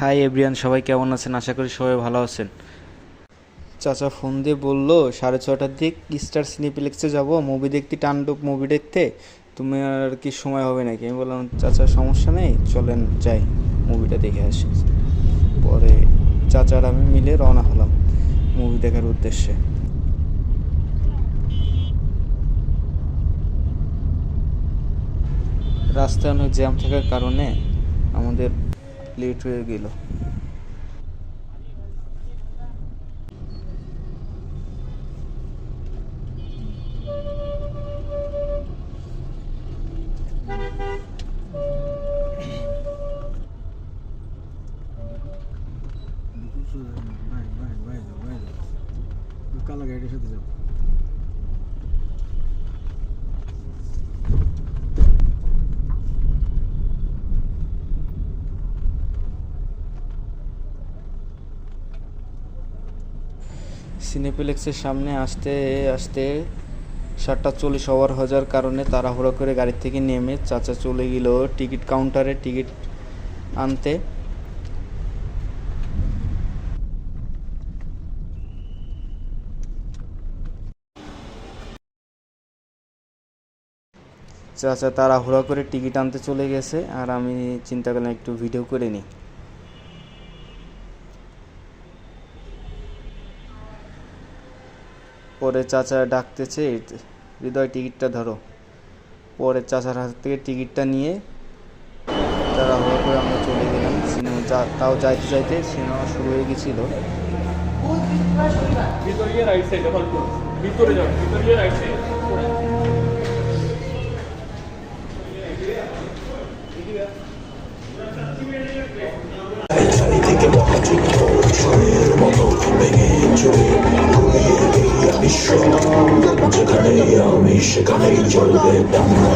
High everyone, সবাই কেমন আছেন? আশা করি সবাই ভালো আছেন। চাচা ফোন দিয়ে বললো 6:30টার দিক স্টার সিনেপ্লেক্সে যাব মুভি দেখতে, টান্ডব মুভি দেখতে। তুমি আর কি সময় হবে নাকি? আমি বললাম চাচা সমস্যা নেই, চলেন যাই মুভিটা দেখে আসি। পরে চাচার আমি মিলে রওনা হলাম মুভি দেখার উদ্দেশ্যে। রাস্তায় অনেক জ্যাম থাকার কারণে আমাদের লেট হয়ে গেল। কালা গাড়ির সাথে যাবো। সিনেপ্লেক্সের সামনে আসতে আসতে 7:40 ওভার হওয়ার কারণে তাড়াহুড়ো করে গাড়ি থেকে নেমে চাচা চলে গেল টিকিট কাউন্টারে টিকিট আনতে। চাচা তাড়াহুড়ো করে টিকিট আনতে চলে গেছে, আর আমি চিন্তা করলাম একটু ভিডিও করে নিই। পরে চাচা ডাকতেছে, হৃদয় টিকিটটা ধরো। পরে চাচার হাত থেকে টিকিটটা নিয়ে তাড়াহুড়ো করে আমরা চলে গেলাম সিনেমা। তাও যাইতে যাইতে সিনেমা শুরু হয়ে গেছিল। ভিতরে রাইট সাইডে হল ভিতরে যাও, ভিতরে রাইট সাইডে চারিদিকে মহাযুদ্ধ ঝড়ের মতো ভেঙে চলে ঘুরিয়ে দিয়ে বিশ্ব, যেখানে আমি সেখানেই চলবে বাংলা।